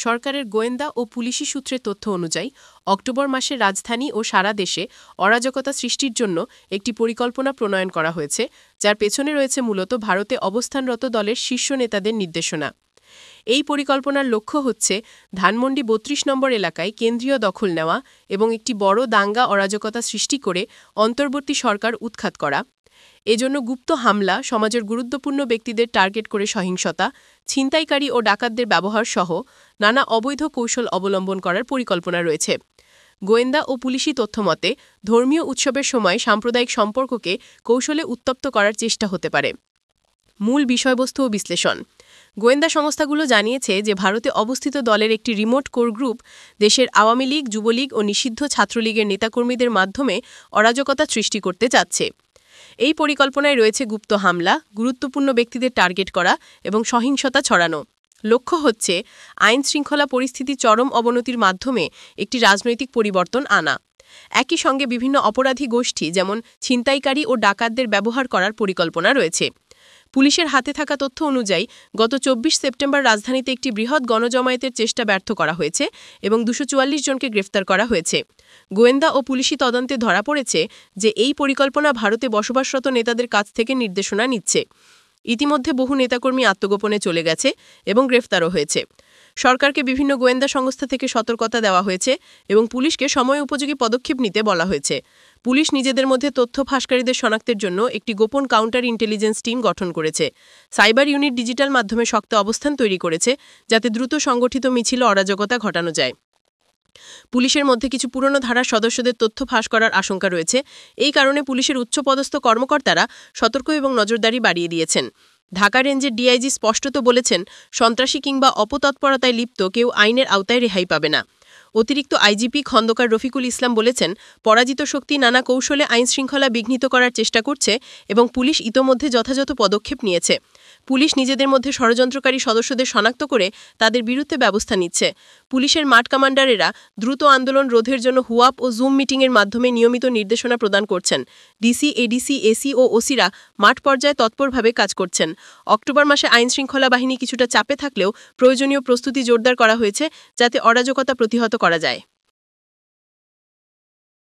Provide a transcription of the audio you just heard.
সরকারের গোয়েন্দা ও পুলিশি সূত্রের তথ্য অনুযায়ী অক্টোবর মাসে রাজধানী ও সারা দেশে অরাজকতা সৃষ্টির জন্য একটি পরিকল্পনা প্রণয়ন করা হয়েছে, যার পেছনে রয়েছে মূলত ভারতে অবস্থানরত দলের শীর্ষ নেতাদের নির্দেশনা। এই পরিকল্পনার লক্ষ্য হচ্ছে ধানমন্ডি ৩২ নম্বর এলাকায় কেন্দ্রীয় দখল নেওয়া এবং একটি বড় দাঙ্গা অরাজকতা সৃষ্টি করে অন্তর্বর্তী সরকার উৎখাত করা। এজন্য গুপ্ত হামলা, সমাজের গুরুত্বপূর্ণ ব্যক্তিদের টার্গেট করে সহিংসতা, ছিনতাইকারী ও ডাকাতদের ব্যবহার সহ নানা অবৈধ কৌশল অবলম্বন করার পরিকল্পনা রয়েছে। গোয়েন্দা ও পুলিশি তথ্যমতে ধর্মীয় উৎসবের সময় সাম্প্রদায়িক সম্পর্ককে কৌশলে উত্তপ্ত করার চেষ্টা হতে পারে। মূল বিষয়বস্তু ও বিশ্লেষণ। গোয়েন্দা সংস্থাগুলো জানিয়েছে যে ভারতে অবস্থিত দলের একটি রিমোট কোর গ্রুপ দেশের আওয়ামী লীগ, যুবলীগ ও নিষিদ্ধ ছাত্রলীগের নেতাকর্মীদের মাধ্যমে অরাজকতা সৃষ্টি করতে চাচ্ছে। এই পরিকল্পনায় রয়েছে গুপ্ত হামলা, গুরুত্বপূর্ণ ব্যক্তিদের টার্গেট করা এবং সহিংসতা ছড়ানো। লক্ষ্য হচ্ছে আইন শৃঙ্খলা পরিস্থিতি চরম অবনতির মাধ্যমে একটি রাজনৈতিক পরিবর্তন আনা। একই সঙ্গে বিভিন্ন অপরাধী গোষ্ঠী যেমন ছিনতাইকারী ও ডাকাতদের ব্যবহার করার পরিকল্পনা রয়েছে। পুলিশের হাতে থাকা তথ্য অনুযায়ী গত ২৪ সেপ্টেম্বর রাজধানীতে একটি বৃহৎ গণজমায়েতের চেষ্টা ব্যর্থ করা হয়েছে এবং ২৪৪ জনকে গ্রেফতার করা হয়েছে। গোয়েন্দা ও পুলিশি তদন্তে ধরা পড়েছে যে এই পরিকল্পনা ভারতে বসবাসরত নেতাদের কাছ থেকে নির্দেশনা নিচ্ছে। ইতিমধ্যে বহু নেতাকর্মী আত্মগোপনে চলে গেছে এবং গ্রেফতারও হয়েছে। সরকারকে বিভিন্ন গোয়েন্দা সংস্থা থেকে সতর্কতা দেওয়া হয়েছে এবং পুলিশকে সময় উপযোগী পদক্ষেপ নিতে বলা হয়েছে। পুলিশ নিজেদের মধ্যে তথ্য ফাঁসকারীদের শনাক্তের জন্য একটি গোপন কাউন্টার ইন্টেলিজেন্স টিম গঠন করেছে। সাইবার ইউনিট ডিজিটাল মাধ্যমে শক্ত অবস্থান তৈরি করেছে, যাতে দ্রুত সংগঠিত মিছিল অরাজকতা ঘটানো যায়। পুলিশের মধ্যে কিছু পুরনো ধারার সদস্যদের তথ্য ফাঁস করার আশঙ্কা রয়েছে। এই কারণে পুলিশের উচ্চপদস্থ কর্মকর্তারা সতর্ক এবং নজরদারি বাড়িয়ে দিয়েছেন। ঢাকা রেঞ্জের ডিআইজি স্পষ্টত বলেছেন, সন্ত্রাসী কিংবা অপতৎপরতায় লিপ্ত কেউ আইনের আওতায় রেহাই পাবে না। অতিরিক্ত আইজিপি খন্দকার রফিকুল ইসলাম বলেছেন, পরাজিত শক্তি নানা কৌশলে আইন শৃঙ্খলা বিঘ্নিত করার চেষ্টা করছে এবং পুলিশ ইতোমধ্যে যথাযথ পদক্ষেপ নিয়েছে। পুলিশ নিজেদের মধ্যে ষড়যন্ত্রকারী সদস্যদের শনাক্ত করে তাদের বিরুদ্ধে ব্যবস্থা নিচ্ছে। পুলিশের মাঠ কমান্ডারেরা দ্রুত আন্দোলন রোধের জন্য হুয়াপ ও জুম মিটিংয়ের মাধ্যমে নিয়মিত নির্দেশনা প্রদান করছেন। ডিসি, এডিসি, এসি ও ওসিরা মাঠ পর্যায়ে তৎপরভাবে কাজ করছেন। অক্টোবর মাসে আইন শৃঙ্খলা বাহিনী কিছুটা চাপে থাকলেও প্রয়োজনীয় প্রস্তুতি জোরদার করা হয়েছে, যাতে অরাজকতা প্রতিহত করা যায়।